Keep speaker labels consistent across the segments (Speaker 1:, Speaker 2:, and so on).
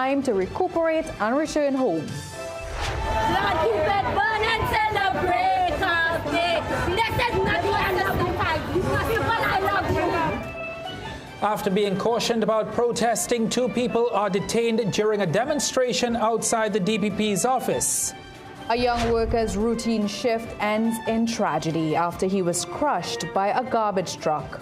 Speaker 1: time to recuperate and return home.
Speaker 2: Lord, keep it burn and celebrate our day. This is not the end of the fight. People, I love you.
Speaker 3: After being cautioned about protesting, 2 people are detained during a demonstration outside the DPP's office.
Speaker 1: A young worker's routine shift ends in tragedy after he was crushed by a garbage truck.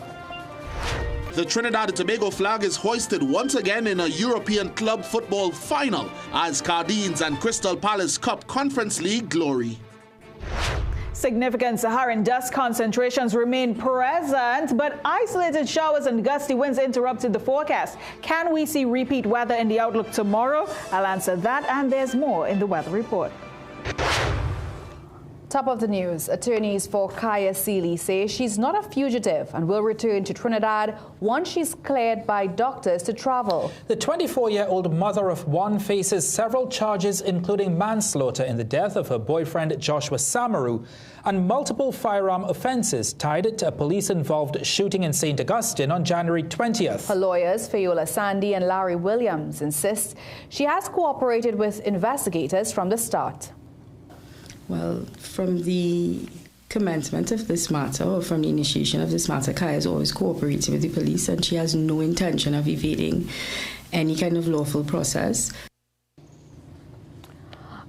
Speaker 4: The Trinidad and Tobago flag is hoisted once again in a European club football final as Cardines and Crystal Palace Cup Conference League glory.
Speaker 5: Significant Saharan dust concentrations remain present, but isolated showers and gusty winds interrupted the forecast. Can we see repeat weather in the outlook tomorrow? I'll answer that, and there's more in the weather report.
Speaker 1: Top of the news, attorneys for Kaya Sealy say she's not a fugitive and will return to Trinidad once she's cleared by doctors to travel.
Speaker 3: The 24-year-old mother of 1 faces several charges, including manslaughter in the death of her boyfriend Joshua Samaru and multiple firearm offences tied to a police-involved shooting in St. Augustine on January 20th.
Speaker 1: Her lawyers, Fayola Sandy and Larry Williams, insist she has cooperated with investigators from the start.
Speaker 6: Well, from the commencement of this matter, or from the initiation of this matter, Kaya has always cooperated with the police, and she has no intention of evading any kind of lawful process.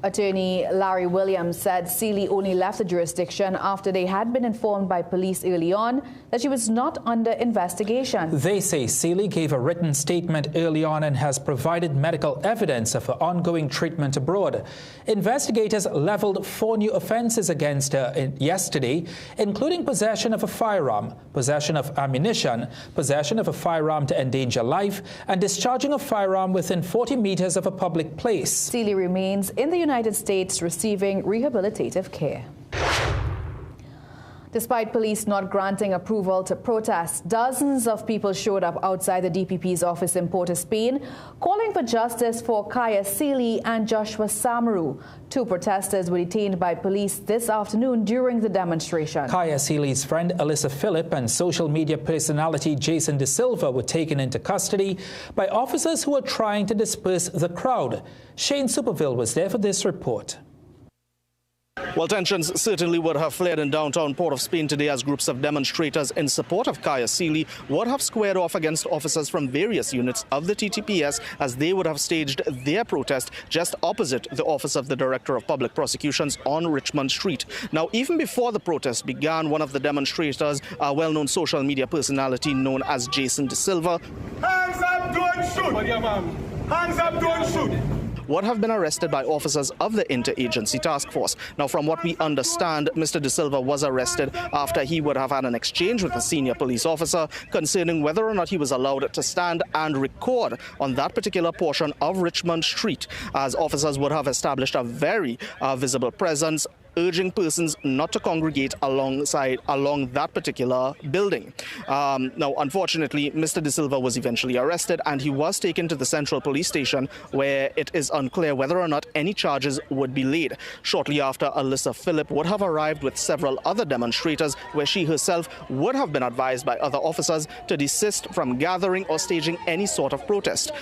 Speaker 1: Attorney Larry Williams said Sealy only left the jurisdiction after they had been informed by police early on that she was not under investigation.
Speaker 3: They say Sealy gave a written statement early on and has provided medical evidence of her ongoing treatment abroad. Investigators leveled 4 new offences against her yesterday, including possession of a firearm, possession of ammunition, possession of a firearm to endanger life, and discharging a firearm within 40 meters of a public place.
Speaker 1: Sealy remains in the United States receiving rehabilitative care. Despite police not granting approval to protest, dozens of people showed up outside the DPP's office in Port of Spain, calling for justice for Kaya Sealy and Joshua Samaru. 2 protesters were detained by police this afternoon during the demonstration.
Speaker 3: Kaya Sealy's friend Alyssa Phillip and social media personality Jason De Silva were taken into custody by officers who were trying to disperse the crowd. Shane Superville was there for this report.
Speaker 7: Well, tensions certainly would have flared in downtown Port of Spain today as groups of demonstrators in support of Kaya Sealy would have squared off against officers from various units of the TTPS as they would have staged their protest just opposite the office of the Director of Public Prosecutions on Richmond Street. Now, even before the protest began, one of the demonstrators, a well-known social media personality known as Jason De Silva,
Speaker 8: hands up, don't shoot! Hands up, don't shoot!
Speaker 7: would have been arrested by officers of the Interagency Task Force. Now, from what we understand, Mr. De Silva was arrested after he would have had an exchange with a senior police officer concerning whether or not he was allowed to stand and record on that particular portion of Richmond Street, as officers would have established a very visible presence, urging persons not to congregate along that particular building. Now, unfortunately, Mr. De Silva was eventually arrested and he was taken to the Central Police Station, where it is unclear whether or not any charges would be laid. Shortly after, Alyssa Phillip would have arrived with several other demonstrators, where she herself would have been advised by other officers to desist from gathering or staging any sort of protest.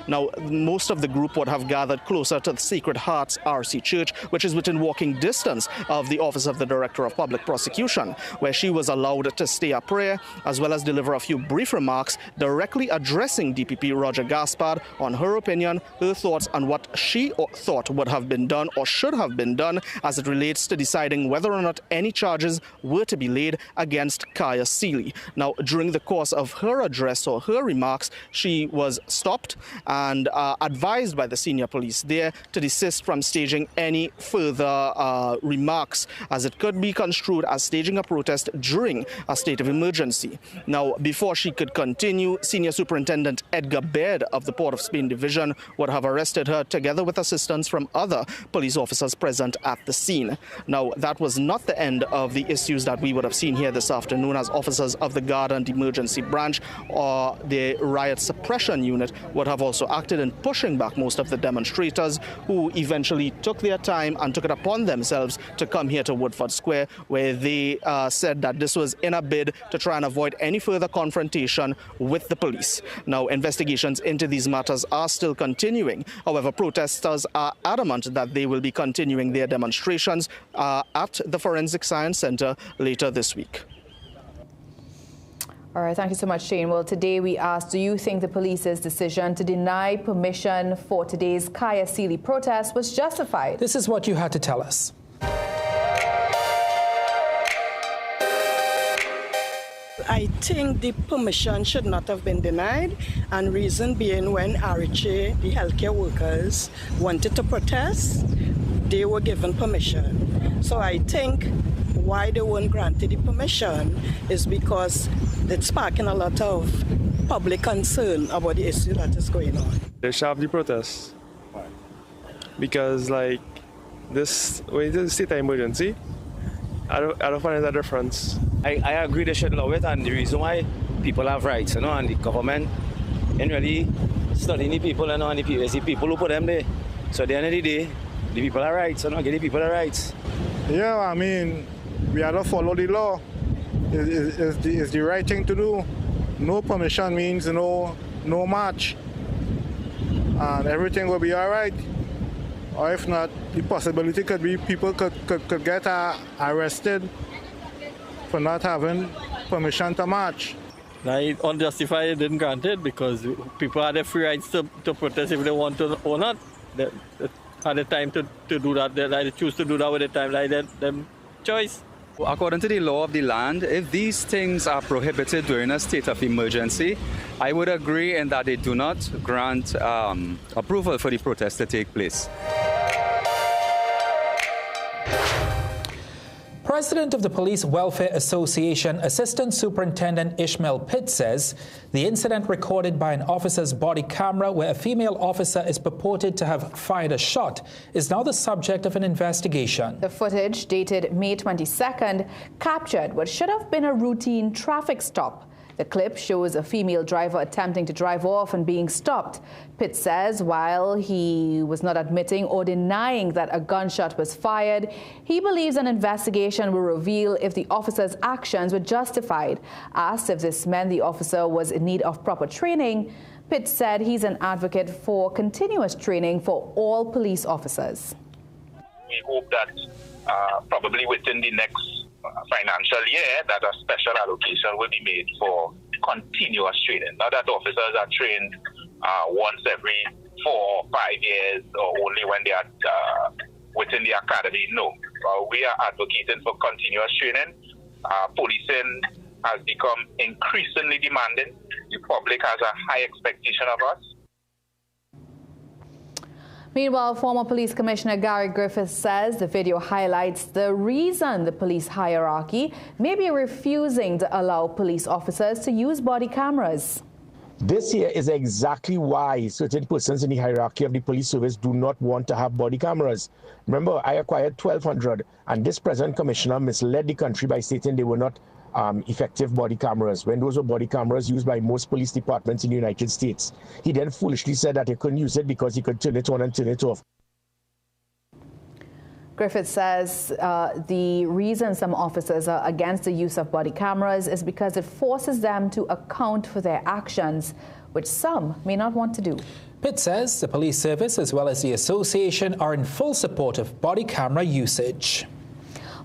Speaker 7: Now, most of the group would have gathered closer to the Sacred Hearts RC Church, which is within walking distance of the Office of the Director of Public Prosecution, where she was allowed to say a prayer as well as deliver a few brief remarks directly addressing DPP Roger Gaspard on her opinion, her thoughts on what she thought would have been done or should have been done as it relates to deciding whether or not any charges were to be laid against Kaya Sealy. Now, during the course of her address or her remarks, she was stopped and advised by the senior police there to desist from staging any further remarks, as it could be construed as staging a protest during a state of emergency. Now, before she could continue, Senior Superintendent Edgar Baird of the Port of Spain Division would have arrested her together with assistance from other police officers present at the scene. Now, that was not the end of the issues that we would have seen here this afternoon, as officers of the Guard and Emergency Branch or the Riot Suppression Unit would have also also acted in pushing back most of the demonstrators, who eventually took their time and took it upon themselves to come here to Woodford Square, where they said that this was in a bid to try and avoid any further confrontation with the police. Now, investigations into these matters are still continuing. However, protesters are adamant that they will be continuing their demonstrations at the Forensic Science Center later this week.
Speaker 1: All right, thank you so much, Shane. Well, today we asked, do you think the police's decision to deny permission for today's Kaya Sealy protest was justified?
Speaker 3: This is what you had to tell us.
Speaker 9: I think the permission should not have been denied, and reason being, when RHA, the healthcare workers, wanted to protest, they were given permission. So I think why they weren't granted the permission is because it's sparking a lot of public concern about the issue that is going on.
Speaker 10: They should have the protest. Because like this, when it's a state of emergency, I don't find a difference.
Speaker 11: I agree they should allow it, and the reason why people have rights, you know, and the government ain't really studying the people, you know, and it's the people who put them there. So at the end of the day, the people are rights, you know, give the people the rights.
Speaker 8: Yeah, I mean, we have to follow the law. It's the right thing to do. No permission means no march. And everything will be all right. Or if not, the possibility could be people could get arrested for not having permission to march.
Speaker 12: It's unjustified, didn't grant it, because people had the free rights to protest if they want to or not. They had the time to do that. They choose to do that with the time, like that, them choice.
Speaker 13: According to the law of the land, if these things are prohibited during a state of emergency, I would agree in that they do not grant approval for the protest to take place.
Speaker 3: President of the Police Welfare Association, Assistant Superintendent Ishmael Pitt, says the incident recorded by an officer's body camera where a female officer is purported to have fired a shot is now the subject of an investigation.
Speaker 1: The footage, dated May 22nd, captured what should have been a routine traffic stop. The clip shows a female driver attempting to drive off and being stopped. Pitt says while he was not admitting or denying that a gunshot was fired, he believes an investigation will reveal if the officer's actions were justified. Asked if this meant the officer was in need of proper training, Pitt said he's an advocate for continuous training for all police officers.
Speaker 14: We hope that probably within the next financial year that a special allocation will be made for continuous training. Not that officers are trained once every 4 or 5 years or only when they are within the academy. No. We are advocating for continuous training. Policing has become increasingly demanding. The public has a high expectation of us.
Speaker 1: Meanwhile, former Police Commissioner Gary Griffiths says the video highlights the reason the police hierarchy may be refusing to allow police officers to use body cameras.
Speaker 15: This here is exactly why certain persons in the hierarchy of the police service do not want to have body cameras. Remember, I acquired 1,200, and this present commissioner misled the country by stating they were not effective body cameras, when those were body cameras used by most police departments in the United States. He then foolishly said that he couldn't use it because he could turn it on and turn it off.
Speaker 1: Griffith says the reason some officers are against the use of body cameras is because it forces them to account for their actions, which some may not want to do.
Speaker 3: Pitt says the police service as well as the association are in full support of body camera usage.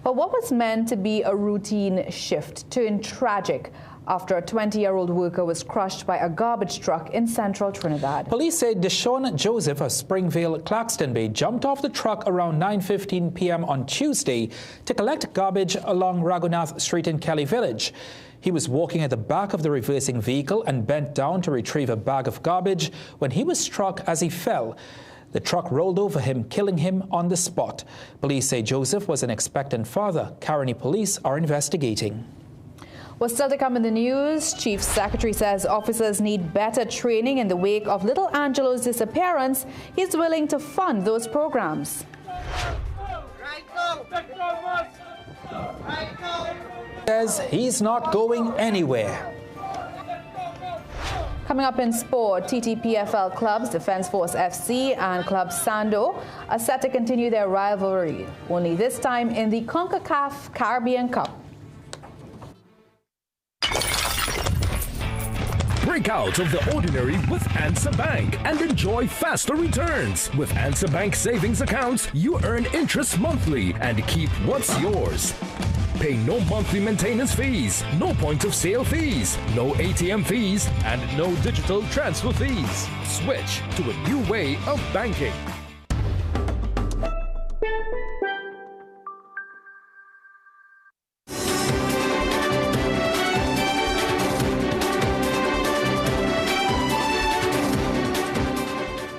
Speaker 1: But what was meant to be a routine shift turned tragic after a 20-year-old worker was crushed by a garbage truck in central Trinidad.
Speaker 3: Police say Deshaun Joseph of Springvale, Claxton Bay jumped off the truck around 9:15 p.m. on Tuesday to collect garbage along Raghunath Street in Kelly Village. He was walking at the back of the reversing vehicle and bent down to retrieve a bag of garbage when he was struck as he fell. The truck rolled over him, killing him on the spot. Police say Joseph was an expectant father. Caroni police are investigating.
Speaker 1: Well, still to come in the news, Chief Secretary says officers need better training in the wake of little Angelo's disappearance. He's willing to fund those programs.
Speaker 3: Says he's not going anywhere.
Speaker 1: Coming up in sport, TTPFL clubs Defence Force FC and Club Sando are set to continue their rivalry, only this time in the CONCACAF Caribbean Cup.
Speaker 16: Break out of the ordinary with ANSA Bank and enjoy faster returns. With ANSA Bank savings accounts, you earn interest monthly and keep what's yours. Pay no monthly maintenance fees, no point of sale fees, no ATM fees, and no digital transfer fees. Switch to a new way of banking.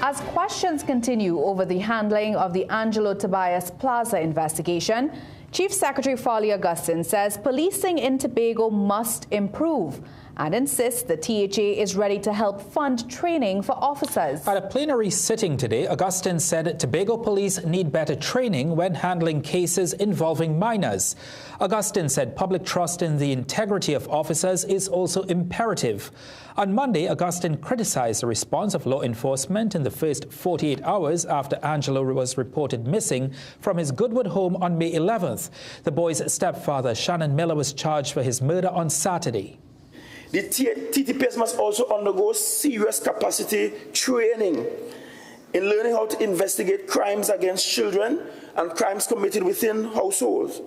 Speaker 1: As questions continue over the handling of the Angelo Tobias Plaza investigation, Chief Secretary Foley Augustine says policing in Tobago must improve and insists the THA is ready to help fund training for officers.
Speaker 3: At a plenary sitting today, Augustine said Tobago police need better training when handling cases involving minors. Augustine said public trust in the integrity of officers is also imperative. On Monday, Augustine criticized the response of law enforcement in the first 48 hours after Angelo was reported missing from his Goodwood home on May 11th. The boy's stepfather, Shannon Miller, was charged for his murder on Saturday.
Speaker 17: The TTPS must also undergo serious capacity training in learning how to investigate crimes against children and crimes committed within households.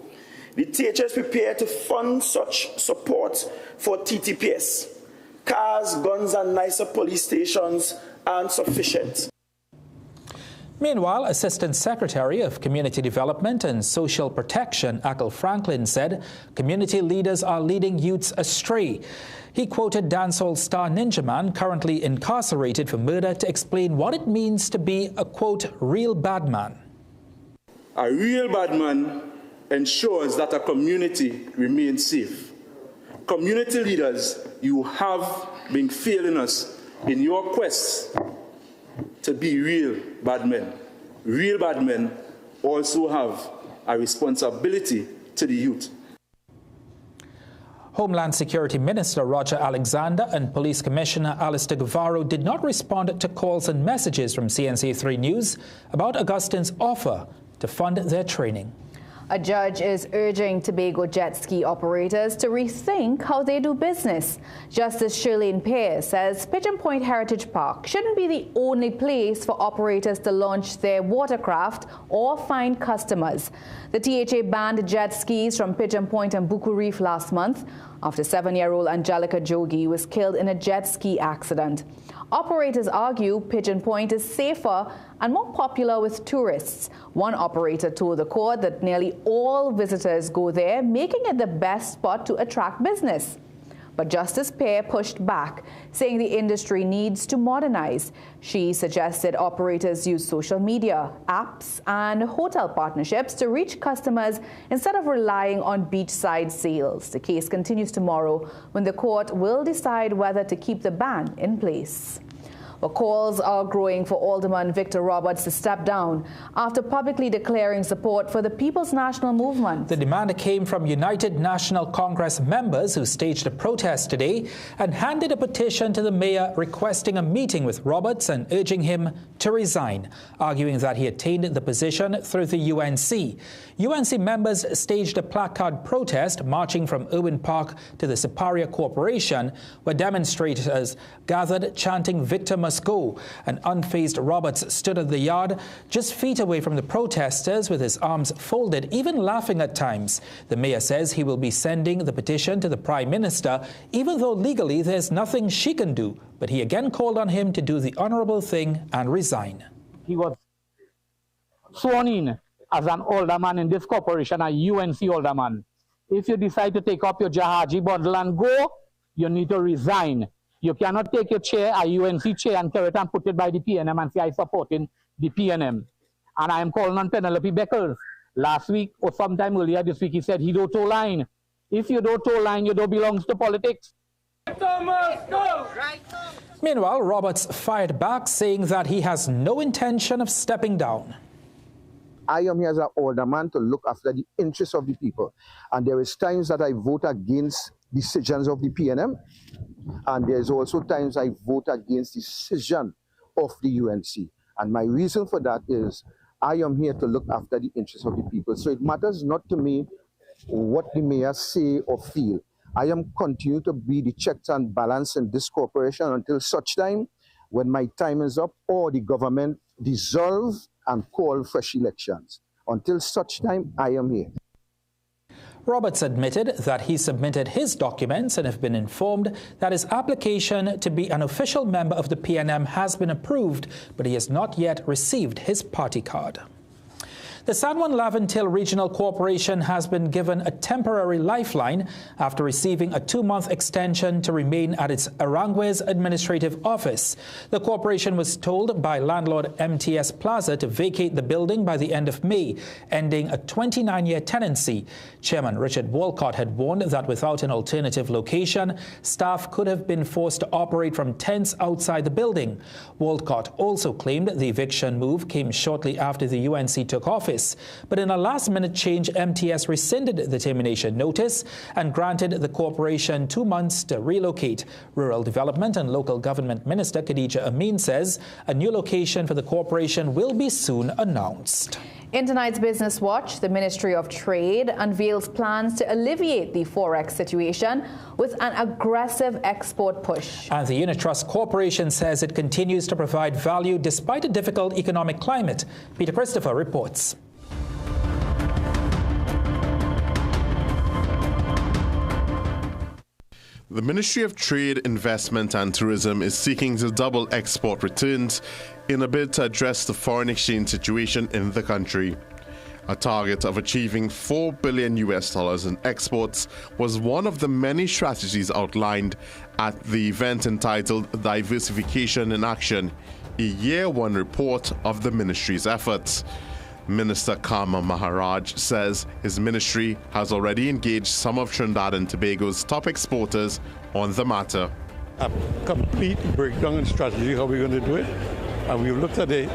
Speaker 17: The THA is prepared to fund such support for TTPS. Cars, guns, and nicer police stations aren't sufficient.
Speaker 3: Meanwhile, Assistant Secretary of Community Development and Social Protection, Ackle Franklin, said community leaders are leading youths astray. He quoted dancehall star Ninja Man, currently incarcerated for murder, to explain what it means to be a, quote, real bad man.
Speaker 17: A real bad man ensures that a community remains safe. Community leaders, you have been failing us in your quest to be real bad men. Real bad men also have a responsibility to the youth.
Speaker 3: Homeland Security Minister Roger Alexander and Police Commissioner Alistair Guevara did not respond to calls and messages from CNC3 News about Augustine's offer to fund their training.
Speaker 1: A judge is urging Tobago jet ski operators to rethink how they do business. Justice Shirlene Pearce says Pigeon Point Heritage Park shouldn't be the only place for operators to launch their watercraft or find customers. The THA banned jet skis from Pigeon Point and Buku Reef last month after 7-year-old Angelica Jogi was killed in a jet ski accident. Operators argue Pigeon Point is safer and more popular with tourists. One operator told the court that nearly all visitors go there, making it the best spot to attract business. But Justice Pear pushed back, saying the industry needs to modernize. She suggested operators use social media, apps, and hotel partnerships to reach customers instead of relying on beachside sales. The case continues tomorrow when the court will decide whether to keep the ban in place. Well, calls are growing for Alderman Victor Roberts to step down after publicly declaring support for the People's National Movement.
Speaker 3: The demand came from United National Congress members who staged a protest today and handed a petition to the mayor requesting a meeting with Roberts and urging him to resign, arguing that he attained the position through the UNC. UNC members staged a placard protest marching from Irwin Park to the Siparia Corporation, where demonstrators gathered chanting "Victor must go." An unfazed Roberts stood at the yard just feet away from the protesters with his arms folded, even laughing at times. The mayor says he will be sending the petition to the Prime Minister, even though legally there's nothing she can do. But he again called on him to do the honorable thing and resign.
Speaker 18: He was sworn in as an alderman in this corporation, a UNC alderman. If you decide to take up your Jahaji bundle and go, you need to resign. You cannot take your chair, a UNC chair, and carry it and put it by the PNM and say I supporting the PNM. And I am calling on Penelope Beckles. Last week or sometime earlier this week, he said he don't toe line. If you don't toe line, you don't belong to politics.
Speaker 3: Meanwhile, Roberts fired back, saying that he has no intention of stepping down.
Speaker 19: I am here as an alderman to look after the interests of the people. And there is times that I vote against decisions of the PNM. And there's also times I vote against the decision of the UNC. And my reason for that is I am here to look after the interests of the people. So it matters not to me what the mayor say or feel. I am continue to be the checks and balance in this corporation until such time when my time is up or the government dissolve and call fresh elections. Until such time, I am here.
Speaker 3: Roberts admitted that he submitted his documents and have been informed that his application to be an official member of the PNM has been approved, but he has not yet received his party card. The San Juan Laventille Regional Corporation has been given a temporary lifeline after receiving a 2-month extension to remain at its Aranguez administrative office. The corporation was told by landlord MTS Plaza to vacate the building by the end of May, ending a 29-year tenancy. Chairman Richard Walcott had warned that without an alternative location, staff could have been forced to operate from tents outside the building. Walcott also claimed the eviction move came shortly after the UNC took office. But in a last-minute change, MTS rescinded the termination notice and granted the corporation 2 months to relocate. Rural Development and Local Government Minister Khadija Amin says a new location for the corporation will be soon announced.
Speaker 1: In tonight's Business Watch, the Ministry of Trade unveils plans to alleviate the forex situation with an aggressive export push.
Speaker 3: And the Unit Trust Corporation says it continues to provide value despite a difficult economic climate. Peter Christopher reports.
Speaker 20: The Ministry of Trade, Investment and Tourism is seeking to double export returns in a bid to address the foreign exchange situation in the country. A target of achieving $4 billion in exports was one of the many strategies outlined at the event entitled Diversification in Action, a Year 1 report of the ministry's efforts. Minister Karma Maharaj says his ministry has already engaged some of Trinidad and Tobago's top exporters on the matter.
Speaker 21: A complete breakdown in strategy, how we're going to do it. And we've looked at the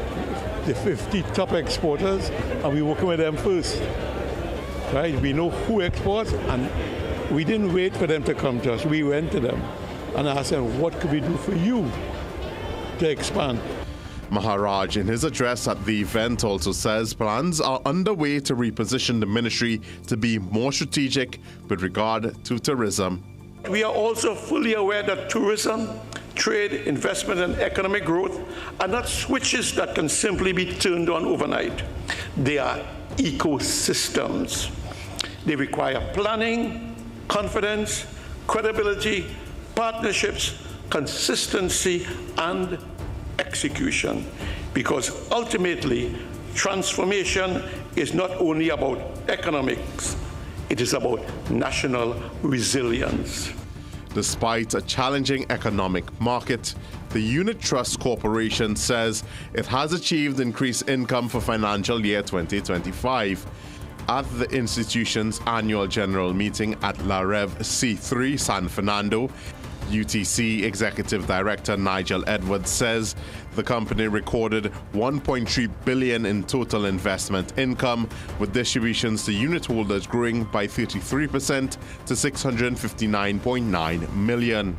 Speaker 21: 50 top exporters and we're working with them first. Right? We know who exports and we didn't wait for them to come to us. We went to them and asked them, what could we do for you to expand?
Speaker 20: Maharaj, in his address at the event, also says plans are underway to reposition the ministry to be more strategic with regard to tourism.
Speaker 22: We are also fully aware that tourism, trade, investment, and economic growth are not switches that can simply be turned on overnight. They are ecosystems. They require planning, confidence, credibility, partnerships, consistency, and execution, because ultimately transformation is not only about economics, it is about national resilience.
Speaker 20: Despite a challenging economic market, the Unit Trust Corporation says it has achieved increased income for financial year 2025. At the institution's annual general meeting at La Rev C3 San Fernando, UTC Executive Director Nigel Edwards says the company recorded $1.3 billion in total investment income, with distributions to unit holders growing by 33% to $659.9 million.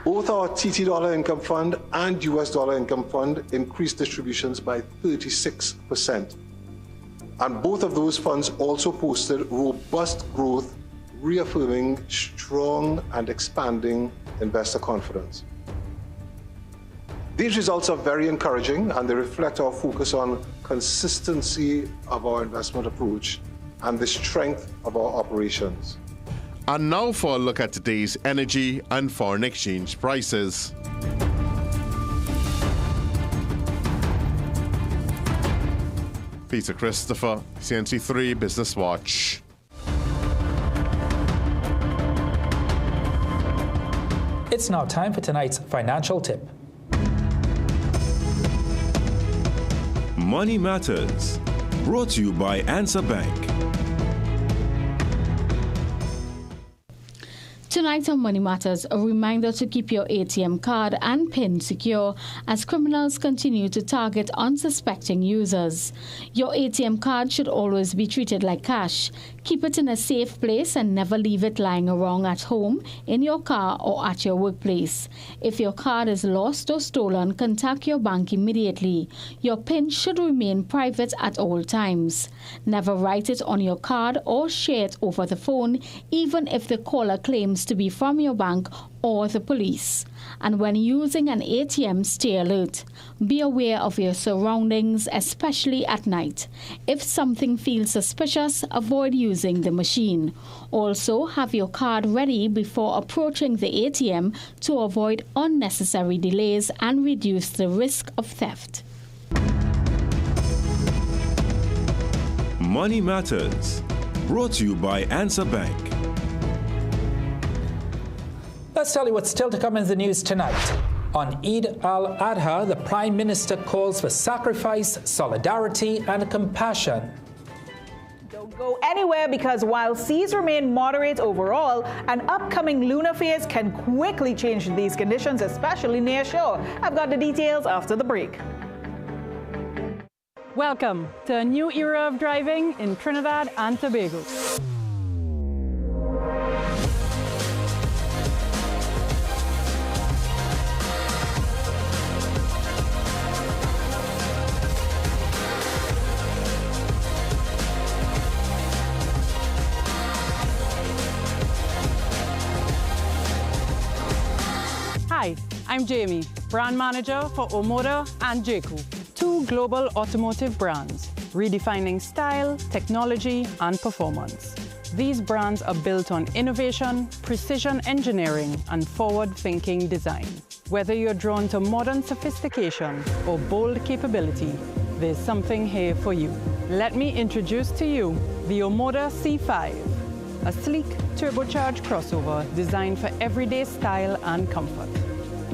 Speaker 23: Both our TT Dollar Income Fund and US Dollar Income Fund increased distributions by 36%. And both of those funds also posted robust growth, reaffirming strong and expanding investor confidence. These results are very encouraging and they reflect our focus on consistency of our investment approach and the strength of our operations.
Speaker 20: And now for a look at today's energy and foreign exchange prices. Peter Christopher, CNC3 Business Watch.
Speaker 3: It's now time for tonight's financial tip.
Speaker 24: Money Matters, brought to you by Answer Bank.
Speaker 2: Tonight on Money Matters, a reminder to keep your ATM card and PIN secure as criminals continue to target unsuspecting users. Your ATM card should always be treated like cash. Keep it in a safe place and never leave it lying around at home, in your car or at your workplace. If your card is lost or stolen, contact your bank immediately. Your PIN should remain private at all times. Never write it on your card or share it over the phone, even if the caller claims to be from your bank or the police. And when using an ATM, stay alert. Be aware of your surroundings, especially at night. If something feels suspicious, avoid using the machine. Also, have your card ready before approaching the ATM to avoid unnecessary delays and reduce the risk of theft.
Speaker 24: Money Matters, brought to you by Answer Bank.
Speaker 3: Let's tell you what's still to come in the news tonight. On Eid al-Adha, the Prime Minister calls for sacrifice, solidarity and compassion.
Speaker 4: Don't go anywhere, because while seas remain moderate overall, an upcoming lunar phase can quickly change these conditions, especially near shore. I've got the details after the break.
Speaker 5: Welcome to a new era of driving in Trinidad and Tobago. Hi, I'm Jamie, brand manager for Omoda and JQ, two global automotive brands, redefining style, technology, and performance. These brands are built on innovation, precision engineering, and forward-thinking design. Whether you're drawn to modern sophistication or bold capability, there's something here for you. Let me introduce to you the Omoda C5, a sleek, turbocharged crossover designed for everyday style and comfort.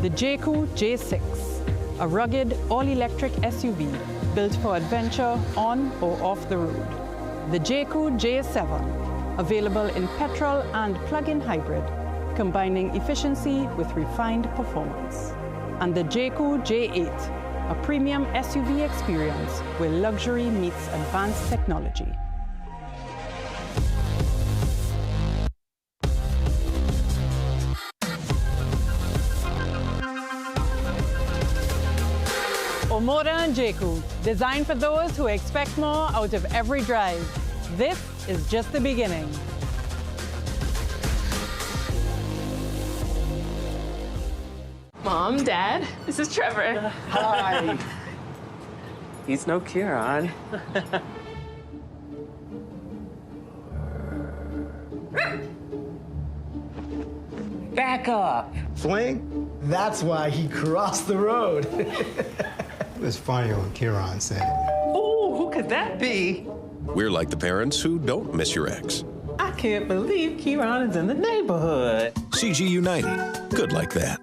Speaker 5: The JQ J6, a rugged, all-electric SUV built for adventure on or off the road. The JQ J7, available in petrol and plug-in hybrid, combining efficiency with refined performance. And the JQ J8, a premium SUV experience where luxury meets advanced technology. Omoda and JQ, designed for those who expect more out of every drive. This is just the beginning.
Speaker 6: Mom, Dad, this is Trevor.
Speaker 25: Hi. He's no Kieran.
Speaker 26: Back up.
Speaker 27: Swing? That's why he crossed the road.
Speaker 26: It was funny when Kieran said it.
Speaker 25: Oh, who could that be?
Speaker 28: We're like the parents who don't miss your ex.
Speaker 25: I can't believe Kieran is in the neighborhood.
Speaker 28: CG United. Good like that.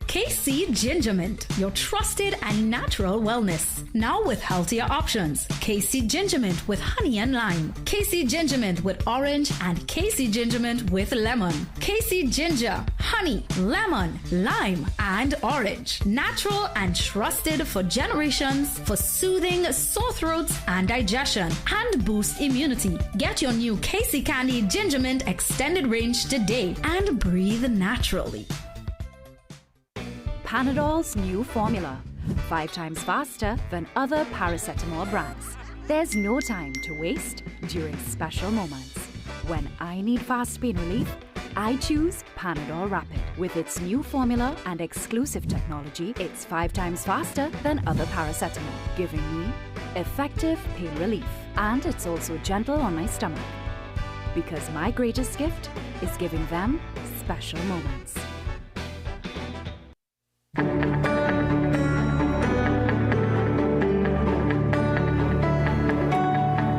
Speaker 29: KC Ginger Mint, your trusted and natural wellness. Now with healthier options. KC Ginger Mint with honey and lime. KC Ginger Mint with orange and KC Ginger Mint with lemon. KC Ginger, honey, lemon, lime, and orange. Natural and trusted for generations for soothing sore throats and digestion and boost immunity. Get your new KC Candy Ginger Mint extended range today and breathe naturally.
Speaker 30: Panadol's new formula, 5 times faster than other paracetamol brands. There's no time to waste during special moments. When I need fast pain relief, I choose Panadol Rapid. With its new formula and exclusive technology, it's 5 times faster than other paracetamol, giving me effective pain relief. And it's also gentle on my stomach. Because my greatest gift is giving them special moments.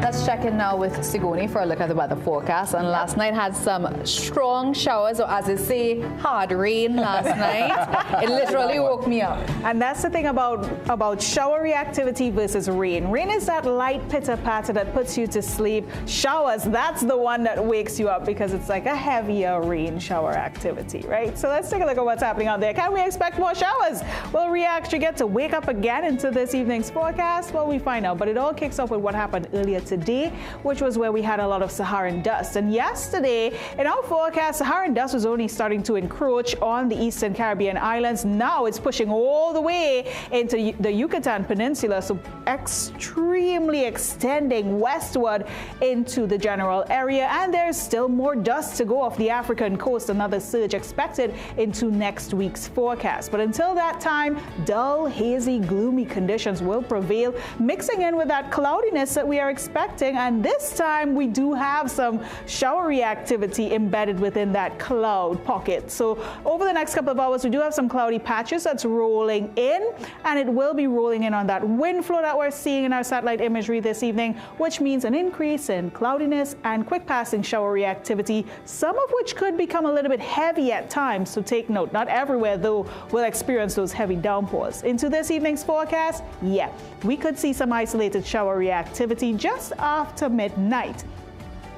Speaker 1: Let's check check in now with Sigoni for a look at the weather forecast. And last night had some strong showers, or as they say, hard rain last night. It literally woke me up.
Speaker 4: And that's the thing about showery activity versus rain. Rain is that light pitter-patter that puts you to sleep. Showers, that's the one that wakes you up because it's like a heavier rain shower activity, right? So let's take a look at what's happening out there. Can we expect more showers? Will we actually get to wake up again into this evening's forecast? Well, we find out. But it all kicks off with what happened earlier today, which was where we had a lot of Saharan dust. And yesterday, in our forecast, Saharan dust was only starting to encroach on the eastern Caribbean islands. Now it's pushing all the way into the Yucatan Peninsula, so extremely extending westward into the general area. And there's still more dust to go off the African coast, another surge expected into next week's forecast. But until that time, dull, hazy, gloomy conditions will prevail, mixing in with that cloudiness that we are expecting. And this time we do have some showery activity embedded within that cloud pocket. So over the next couple of hours, we do have some cloudy patches that's rolling in, and it will be rolling in on that wind flow that we're seeing in our satellite imagery this evening, which means an increase in cloudiness and quick passing showery activity, some of which could become a little bit heavy at times. So take note, not everywhere though will experience those heavy downpours. Into this evening's forecast, yeah, we could see some isolated showery activity just after midnight.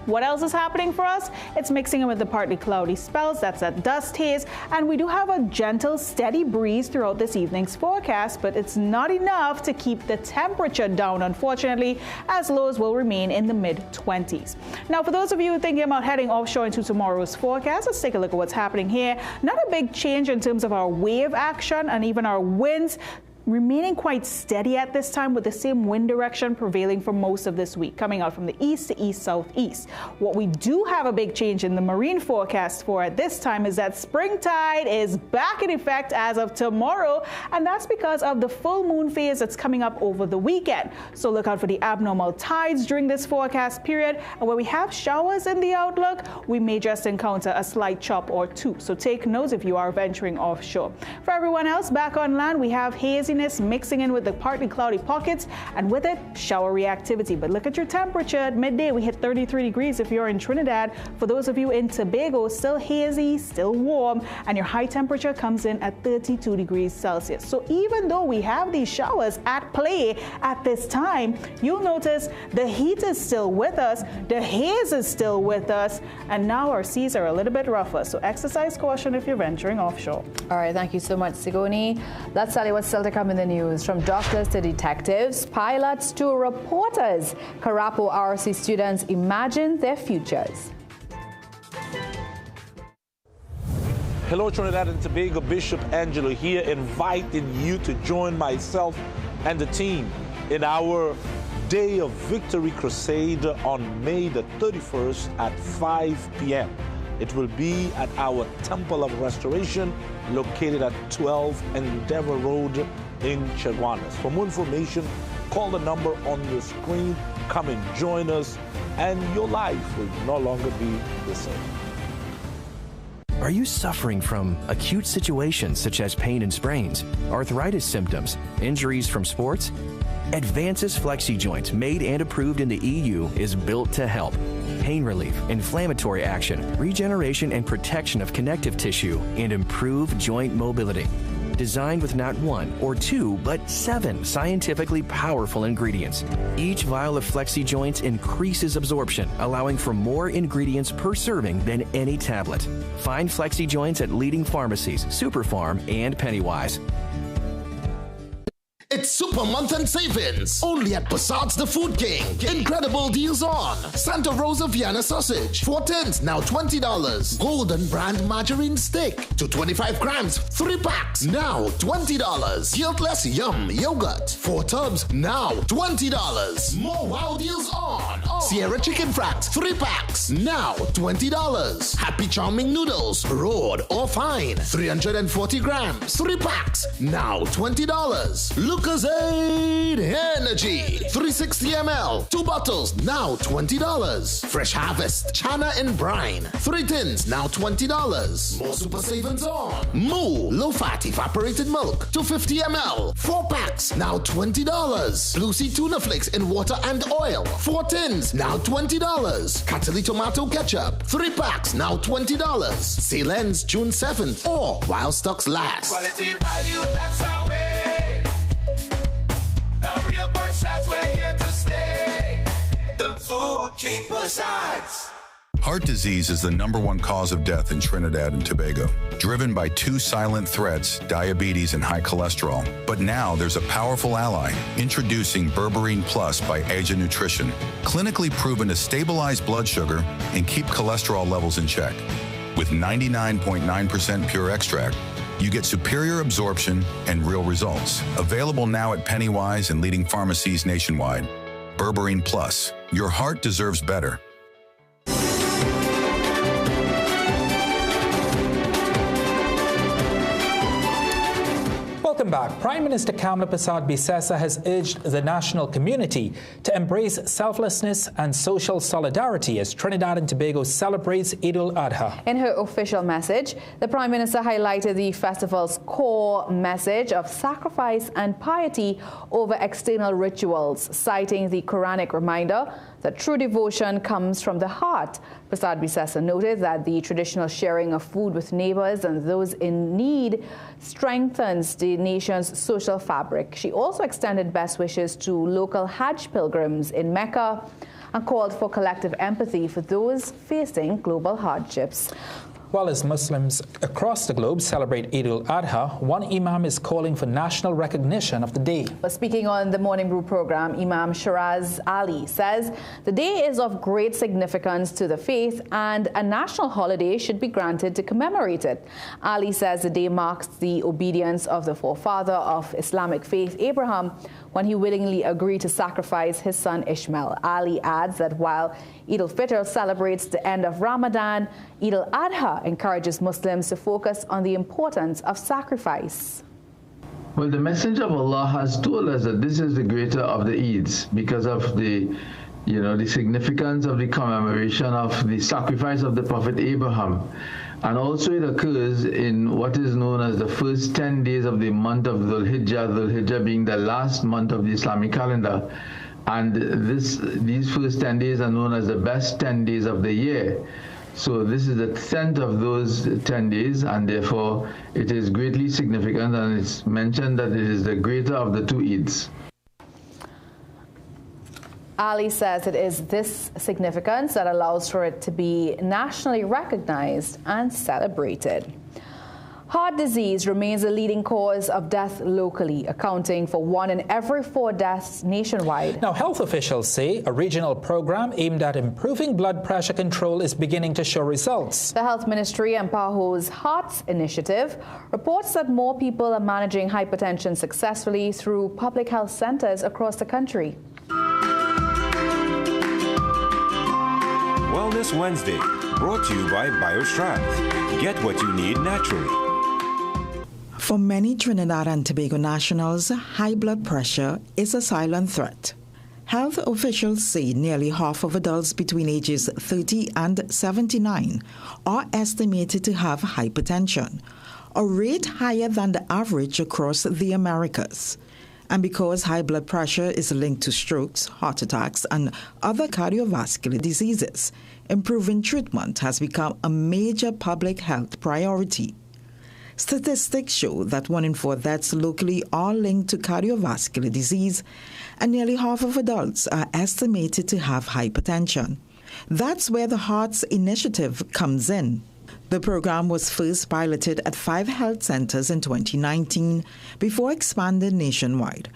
Speaker 4: What else is happening for us? It's mixing in with the partly cloudy spells, that's that dust haze, and we do have a gentle, steady breeze throughout this evening's forecast, but it's not enough to keep the temperature down, unfortunately, as lows will remain in the mid-20s. Now, for those of you thinking about heading offshore into tomorrow's forecast, let's take a look at what's happening here. Not a big change in terms of our wave action and even our winds, remaining quite steady at this time with the same wind direction prevailing for most of this week, coming out from the east to east-southeast. What we do have a big change in the marine forecast for at this time is that spring tide is back in effect as of tomorrow, and that's because of the full moon phase that's coming up over the weekend. So look out for the abnormal tides during this forecast period, and where we have showers in the outlook, we may just encounter a slight chop or two. So take note if you are venturing offshore. For everyone else back on land, we have hazy mixing in with the partly cloudy pockets, and with it, showery activity. But look at your temperature. At midday, we hit 33 degrees if you're in Trinidad. For those of you in Tobago, still hazy, still warm, and your high temperature comes in at 32 degrees Celsius. So even though we have these showers at play at this time, you'll notice the heat is still with us, the haze is still with us, and now our seas are a little bit rougher. So exercise caution if you're venturing offshore.
Speaker 1: All right, thank you so much, Sigoni. Let's tell you what's still to come in the news. From doctors to detectives, pilots to reporters, Karapo RC students imagine their futures.
Speaker 7: Hello, Trinidad and Tobago. Bishop Angelo here, inviting you to join myself and the team in our Day of Victory Crusade on May the 31st at 5 p.m. It will be at our Temple of Restoration, located at 12 Endeavor Road in Chaguanas. For more information, call the number on your screen. Come and join us, and your life will no longer be the same.
Speaker 8: Are you suffering from acute situations such as pain and sprains, arthritis symptoms, injuries from sports? Advances Flexi Joints, made and approved in the EU, is built to help. Pain relief, inflammatory action, regeneration and protection of connective tissue, and improve joint mobility. Designed with not one or two, but 7 scientifically powerful ingredients. Each vial of Flexi Joints increases absorption, allowing for more ingredients per serving than any tablet. Find Flexi Joints at leading pharmacies, Superfarm, and Pennywise.
Speaker 9: It's Super Month and Savings, only at Passat's The Food King. Incredible deals on Santa Rosa Vienna sausage, 4 tins, now $20. Golden brand margarine stick to 25 grams, 3 packs, now $20. Guiltless Yum yogurt, 4 tubs, now $20. More wow deals on Sierra chicken fracks, 3 packs, now $20. Happy Charming noodles, rolled or fine, 340 grams, 3 packs, now $20. Lucas Crusade Energy, 360 ml, 2 bottles, now $20. Fresh Harvest, Chana and Brine, 3 tins, now $20. More super savings on Moo, low-fat evaporated milk, 250 ml, 4 packs, now $20. Blue Sea tuna flakes in water and oil, 4 tins, now $20. Cataly tomato ketchup, 3 packs, now $20. Sale ends June 7th or while stocks last.
Speaker 10: Quality value, that's our way. The real Posads, we're here to stay. The Food King Posads.
Speaker 11: Heart disease is the #1 cause of death in Trinidad and Tobago, driven by 2 silent threats, diabetes and high cholesterol. But now there's a powerful ally, introducing Berberine Plus by Asia Nutrition, clinically proven to stabilize blood sugar and keep cholesterol levels in check. With 99.9% pure extract, you get superior absorption and real results. Available now at Pennywise and leading pharmacies nationwide. Berberine Plus. Your heart deserves better.
Speaker 3: Welcome back. Prime Minister Kamla Persad-Bissessar has urged the national community to embrace selflessness and social solidarity as Trinidad and Tobago celebrates Eid al-Adha.
Speaker 1: In her official message, the Prime Minister highlighted the festival's core message of sacrifice and piety over external rituals, citing the Quranic reminder that true devotion comes from the heart. Persad-Bissessar noted that the traditional sharing of food with neighbors and those in need strengthens the nation's social fabric. She also extended best wishes to local Hajj pilgrims in Mecca and called for collective empathy for those facing global hardships.
Speaker 3: While as Muslims across the globe celebrate Eid al-Adha, one imam is calling for national recognition of the day.
Speaker 1: Speaking on the Morning Brew program, Imam Shiraz Ali says the day is of great significance to the faith and a national holiday should be granted to commemorate it. Ali says the day marks the obedience of the forefather of Islamic faith, Abraham, when he willingly agreed to sacrifice his son Ishmael. Ali adds that while Eid al-Fitr celebrates the end of Ramadan, Eid al-Adha encourages Muslims to focus on the importance of sacrifice.
Speaker 12: Well, the Messenger of Allah has told us that this is the greater of the Eids because of the significance of the commemoration of the sacrifice of the Prophet Abraham. And also it occurs in what is known as the first 10 days of the month of Dhul Hijjah being the last month of the Islamic calendar. And these first 10 days are known as the best 10 days of the year. So this is the 10th of those 10 days, and therefore it is greatly significant, and it's mentioned that it is the greater of the 2 Eids.
Speaker 1: Ali says it is this significance that allows for it to be nationally recognized and celebrated. Heart disease remains a leading cause of death locally, accounting for 1 in every 4 deaths nationwide.
Speaker 3: Now, health officials say a regional program aimed at improving blood pressure control is beginning to show results.
Speaker 1: The Health Ministry and PAHO's Hearts Initiative reports that more people are managing hypertension successfully through public health centers across the country.
Speaker 24: Wellness Wednesday, brought to you by BioStrand. Get what you need naturally.
Speaker 13: For many Trinidad and Tobago nationals, high blood pressure is a silent threat. Health officials say nearly half of adults between ages 30 and 79 are estimated to have hypertension, a rate higher than the average across the Americas. And because high blood pressure is linked to strokes, heart attacks, and other cardiovascular diseases, improving treatment has become a major public health priority. Statistics show that 1 in 4 deaths locally are linked to cardiovascular disease, and nearly half of adults are estimated to have hypertension. That's where the Hearts Initiative comes in. The program was first piloted at 5 health centers in 2019 before expanding nationwide.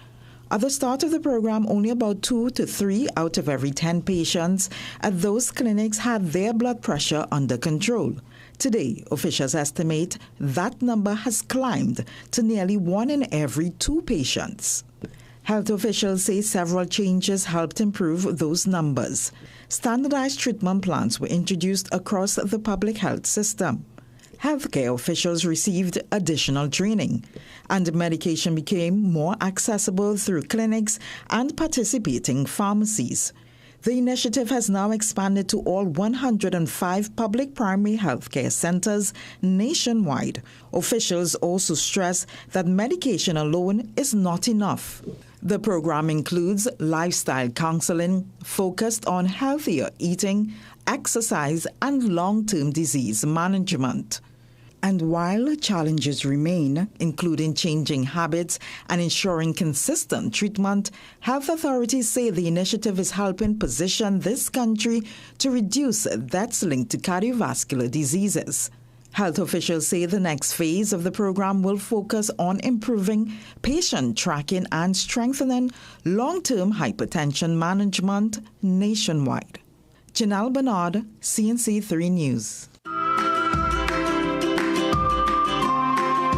Speaker 13: At the start of the program, only about 2 to 3 out of every 10 patients at those clinics had their blood pressure under control. Today, officials estimate that number has climbed to nearly 1 in every 2 patients. Health officials say several changes helped improve those numbers. Standardized treatment plans were introduced across the public health system. Healthcare officials received additional training, and medication became more accessible through clinics and participating pharmacies. The initiative has now expanded to all 105 public primary healthcare centers nationwide. Officials also stress that medication alone is not enough. The program includes lifestyle counseling focused on healthier eating, exercise, and long-term disease management. And while challenges remain, including changing habits and ensuring consistent treatment, health authorities say the initiative is helping position this country to reduce deaths linked to cardiovascular diseases. Health officials say the next phase of the program will focus on improving patient tracking and strengthening long-term hypertension management nationwide. Janelle Bernard, CNC3 News.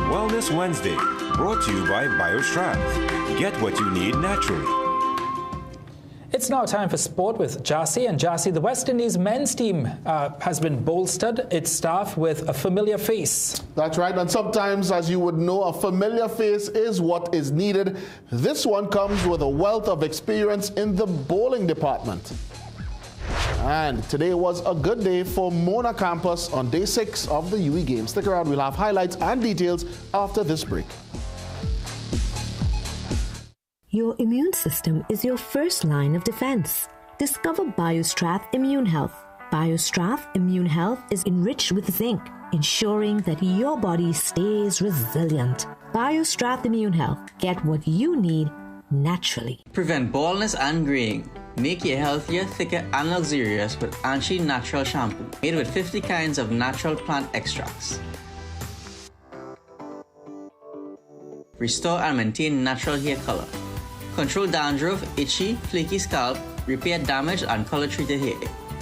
Speaker 24: Wellness Wednesday, brought to you by BioStrand. Get what you need naturally.
Speaker 3: It's now time for sport with Jassy. And Jassy, the West Indies men's team has been bolstered, its staff with a familiar face.
Speaker 14: That's right. And sometimes, as you would know, a familiar face is what is needed. This one comes with a wealth of experience in the bowling department. And today was a good day for Mona Campus on day 6 of the UE Games. Stick around, we'll have highlights and details after this break.
Speaker 15: Your immune system is your first line of defense. Discover BioStrath Immune Health. BioStrath Immune Health is enriched with zinc, ensuring that your body stays resilient. BioStrath Immune Health. Get what you need naturally.
Speaker 16: Prevent baldness and graying. Make your healthier, thicker, and luxurious with Anchi Natural Shampoo, made with 50 kinds of natural plant extracts. Restore and maintain natural hair color. Control dandruff, itchy, flaky scalp, repair damaged and color-treated hair.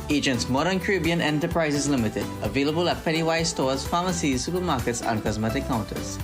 Speaker 16: Agents Modern Caribbean Enterprises Limited, available at Pennywise stores, pharmacies, supermarkets, and cosmetic counters.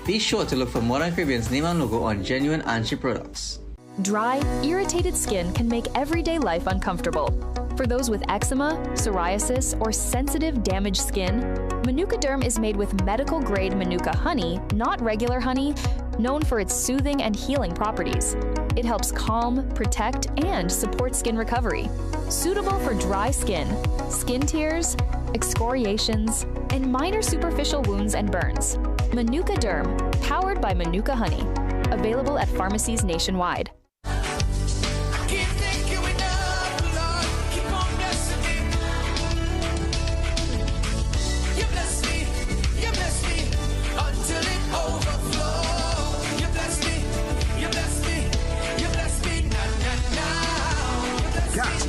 Speaker 16: Be sure to look for Modern Caribbean's name and logo on genuine Anchi products.
Speaker 17: Dry, irritated skin can make everyday life uncomfortable. For those with eczema, psoriasis, or sensitive, damaged skin, Manuka Derm is made with medical-grade Manuka honey, not regular honey, known for its soothing and healing properties. It helps calm, protect, and support skin recovery. Suitable for dry skin, skin tears, excoriations, and minor superficial wounds and burns. Manuka Derm, powered by Manuka honey. Available at pharmacies nationwide.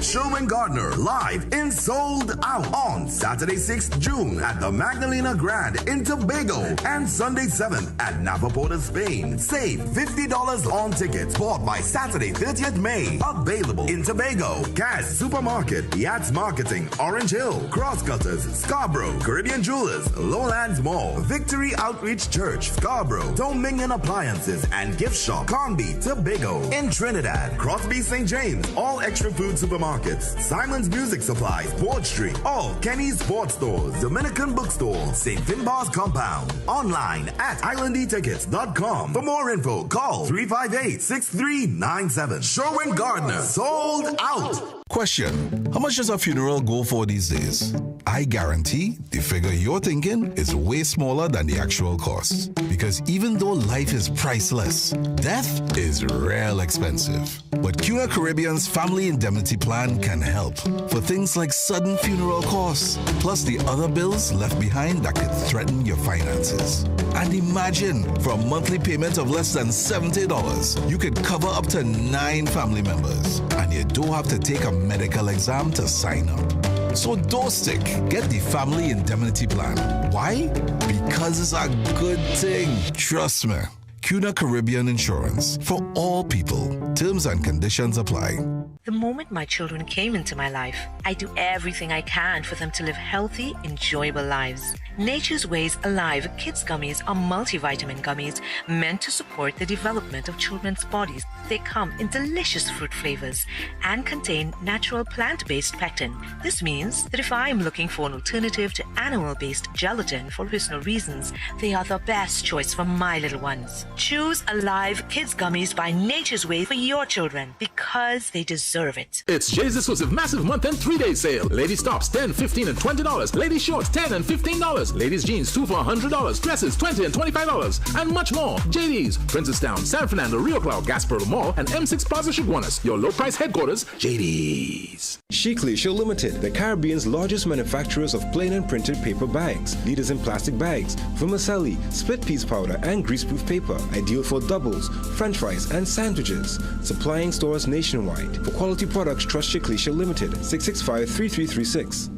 Speaker 18: Sherwin Gardner live in Sold Out on Saturday 6th June at the Magdalena Grand in Tobago and Sunday 7th at Napa Porta, Spain. Save $50 on tickets bought by Saturday 30th May. Available in Tobago, Cass Supermarket, Yachts Marketing, Orange Hill, Crosscutters, Scarborough, Caribbean Jewelers, Lowlands Mall, Victory Outreach Church, Scarborough, Dominion Appliances and Gift Shop, Conby, Tobago. In Trinidad, Crosby St. James, All Extra Food Supermarkets, Simon's Music Supplies, Port Street, all Kenny's Sports Stores, Dominican Bookstore, St. Finbar's Compound. Online at islandetickets.com. For more info, call 358-6397. Sherwin Gardner, Sold Out.
Speaker 19: Question: how much does a funeral go for these days? I guarantee the figure you're thinking is way smaller than the actual cost. Because even though life is priceless, death is real expensive. But CUNA Caribbean's Family Indemnity Plan can help for things like sudden funeral costs, plus the other bills left behind that could threaten your finances. And imagine, for a monthly payment of less than $70, you could cover up to 9 family members. And you don't have to take a medical exam to sign up. So don't stick. Get the Family Indemnity Plan. Why? Because it's a good thing. Trust me. CUNA Caribbean Insurance. For all people. Terms and conditions apply.
Speaker 2: The moment my children came into my life, I do everything I can for them to live healthy, enjoyable lives. Nature's Ways Alive Kids Gummies are multivitamin gummies meant to support the development of children's bodies. They come in delicious fruit flavors and contain natural plant-based pectin. This means that if I'm looking for an alternative to animal-based gelatin for personal reasons, they are the best choice for my little ones. Choose Alive Kids Gummies by Nature's Way for your children because they deserve it.
Speaker 5: It's Jay's exclusive massive month and 3-day sale. Ladies tops $10, $15, and $20. Ladies shorts $10 and $15. Ladies jeans 2 for $100. Dresses $20 and $25. And much more. JD's, Princestown, San Fernando, Rio Claro, Gasparilla Mall, and M6 Plaza Chiguanas. Your low price headquarters, JD's.
Speaker 24: Chiclesia Limited, the Caribbean's largest manufacturers of plain and printed paper bags. Leaders in plastic bags, vermicelli, split piece powder, and greaseproof paper. Ideal for doubles, french fries, and sandwiches. Supplying stores nationwide. For quality products, trust Chiclesia Limited, 665-3336.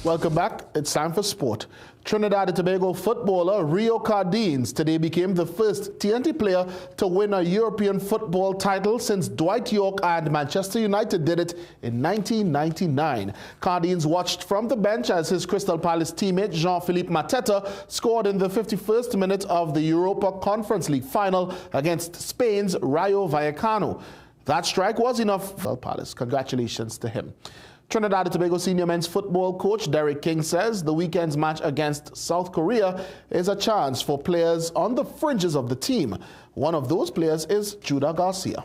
Speaker 14: Welcome back. It's time for sport. Trinidad and Tobago footballer Rio Cardines today became the first TNT player to win a European football title since Dwight York and Manchester United did it in 1999. Cardines watched from the bench as his Crystal Palace teammate Jean-Philippe Mateta scored in the 51st minute of the Europa Conference League final against Spain's Rayo Vallecano. That strike was enough for Palace. Congratulations to him. Trinidad and Tobago senior men's football coach Derek King says the weekend's match against South Korea is a chance for players on the fringes of the team. One of those players is Judah Garcia.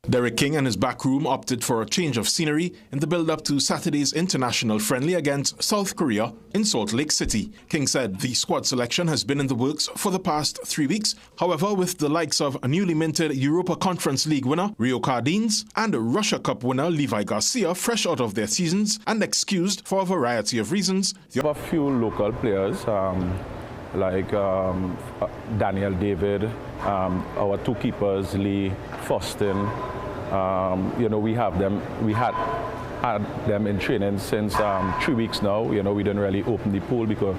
Speaker 6: Derek King and his backroom opted for a change of scenery in the build-up to Saturday's international friendly against South Korea in Salt Lake City. King said the squad selection has been in the works for the past 3 weeks. However, with the likes of a newly minted Europa Conference League winner Rio Cardines and Russia Cup winner Levi Garcia fresh out of their seasons and excused for a variety of reasons.
Speaker 20: There are a few local players like Daniel David, our two keepers, Lee, Faustin. We have them. We had them in training since 3 weeks now. We didn't really open the pool because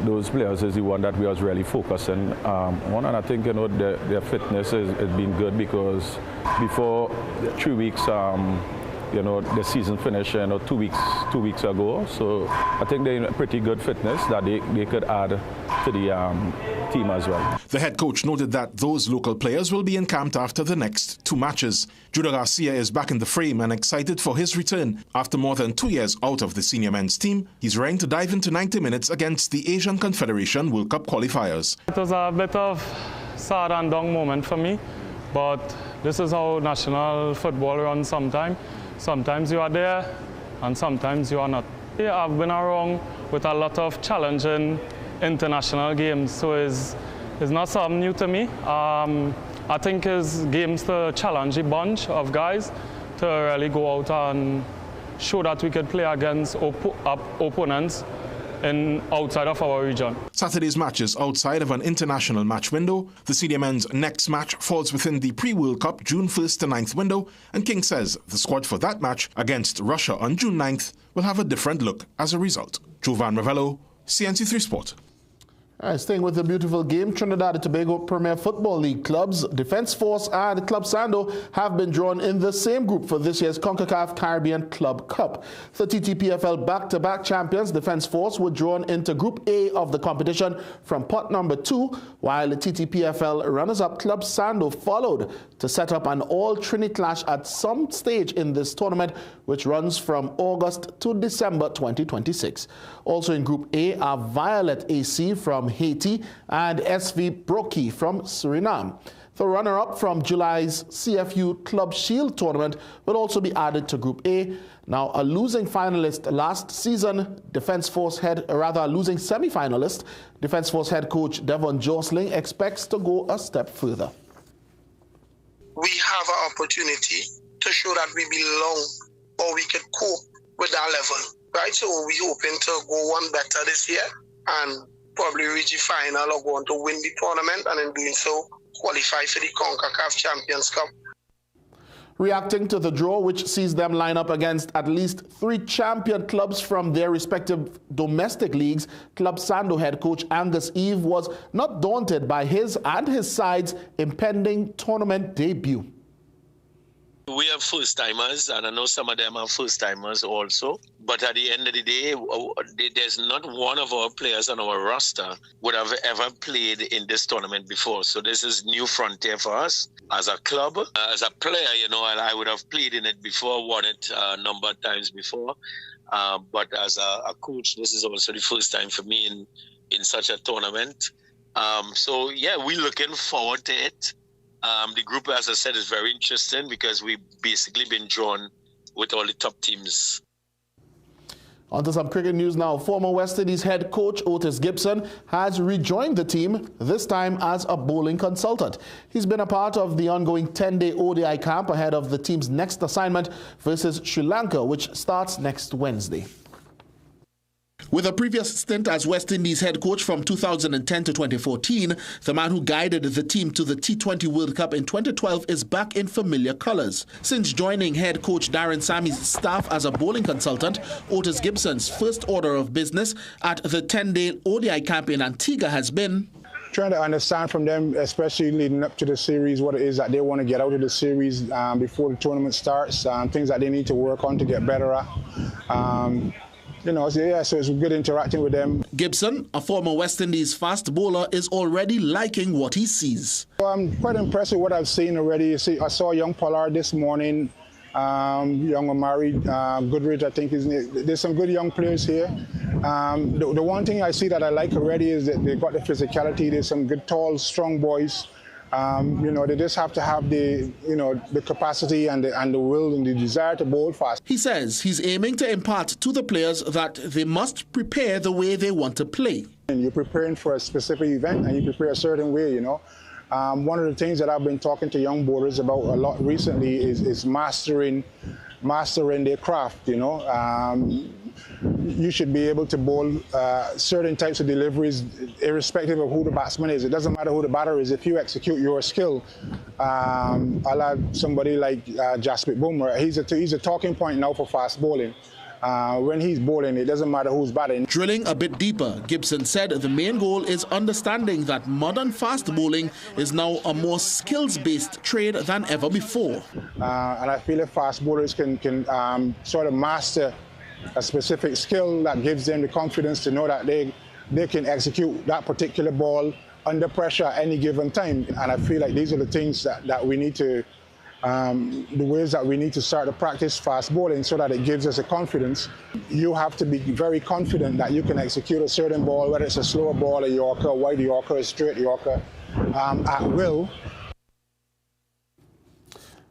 Speaker 20: those players is the one that we was really focusing on. And I think their fitness has been good because before 3 weeks. The season finished 2 weeks ago. So I think they're in pretty good fitness that they could add to the team as well.
Speaker 6: The head coach noted that those local players will be encamped after the next 2 matches. Judah Garcia is back in the frame and excited for his return. After more than 2 years out of the senior men's team, he's ready to dive into 90 minutes against the Asian Confederation World Cup qualifiers.
Speaker 21: It was a bit of sad and down moment for me, but this is how national football runs sometimes. Sometimes you are there and sometimes you are not. Yeah, I've been around with a lot of challenging international games, so it's not something new to me. I think it's games to challenge a bunch of guys to really go out and show that we could play against opponents outside of our region.
Speaker 6: Saturday's match is outside of an international match window. The senior men's next match falls within the pre-World Cup June 1st to 9th window, and King says the squad for that match against Russia on June 9th will have a different look as a result. Jovan Ravello, CNC3 Sport.
Speaker 14: Staying with the beautiful game, Trinidad and Tobago Premier Football League clubs, Defence Force and Club Sando have been drawn in the same group for this year's CONCACAF Caribbean Club Cup. The TTPFL back-to-back champions, Defence Force, were drawn into Group A of the competition from pot number 2, while the TTPFL runners-up Club Sando followed to set up an all-Trini clash at some stage in this tournament, which runs from August to December 2026. Also in Group A are Violet AC from Haiti and SV Brokey from Suriname. The runner-up from July's CFU Club Shield tournament will also be added to Group A. Now, a losing finalist last season, losing semi-finalist, Defence Force head coach Devon Josling expects to go a step further.
Speaker 22: We have an opportunity to show that we belong or we can cope with that level, right? So we're hoping to go one better this year and probably reach the final or go on to win the tournament, and in doing so qualify for the CONCACAF Champions Cup.
Speaker 14: Reacting to the draw, which sees them line up against at least 3 champion clubs from their respective domestic leagues, Club Sando head coach Angus Eve was not daunted by his and his side's impending tournament debut.
Speaker 4: We are first-timers, and I know some of them are first-timers also. But at the end of the day, there's not one of our players on our roster would have ever played in this tournament before. So this is new frontier for us. As a club, as a player, you know, I would have played in it before, won it a number of times before. But as a coach, this is also the first time for me in such a tournament. So, yeah, we're looking forward to it. The group, as I said, is very interesting because we've basically been drawn with all the top teams.
Speaker 14: On to some cricket news now. Former West Indies head coach Otis Gibson has rejoined the team, this time as a bowling consultant. He's been a part of the ongoing 10-day ODI camp ahead of the team's next assignment versus Sri Lanka, which starts next Wednesday. With a previous stint as West Indies head coach from 2010 to 2014, the man who guided the team to the T20 World Cup in 2012 is back in familiar colours. Since joining head coach Darren Sammy's staff as a bowling consultant, Otis Gibson's first order of business at the 10-day ODI camp in Antigua has been
Speaker 7: trying to understand from them, especially leading up to the series, what it is that they want to get out of the series before the tournament starts, things that they need to work on to get better at. So it's good interacting with them.
Speaker 14: Gibson, a former West Indies fast bowler, is already liking what he sees.
Speaker 7: I'm quite impressed with what I've seen already. I saw young Pollard this morning, young Omari, Goodrich, I think his name. There's some good young players here. The one thing I see that I like already is that they've got the physicality. There's some good, tall, strong boys. They just have to have the capacity and the will and the desire to bowl fast.
Speaker 14: He says he's aiming to impart to the players that they must prepare the way they want to play.
Speaker 7: And you're preparing for a specific event and you prepare a certain way, One of the things that I've been talking to young bowlers about a lot recently is mastering their craft, You should be able to bowl certain types of deliveries irrespective of who the batsman is. It doesn't matter who the batter is. If you execute your skill, I'll have somebody like Jasprit Bumrah. He's a talking point now for fast bowling. When he's bowling, it doesn't matter who's batting.
Speaker 14: Drilling a bit deeper, Gibson said the main goal is understanding that modern fast bowling is now a more skills-based trade than ever before.
Speaker 7: And I feel if fast bowlers can sort of master a specific skill that gives them the confidence to know that they can execute that particular ball under pressure at any given time. And I feel like these are the things that we need to, the ways that we need to start to practice fast bowling so that it gives us a confidence. You have to be very confident that you can execute a certain ball, whether it's a slower ball, a Yorker, a wide Yorker, a straight Yorker, at will.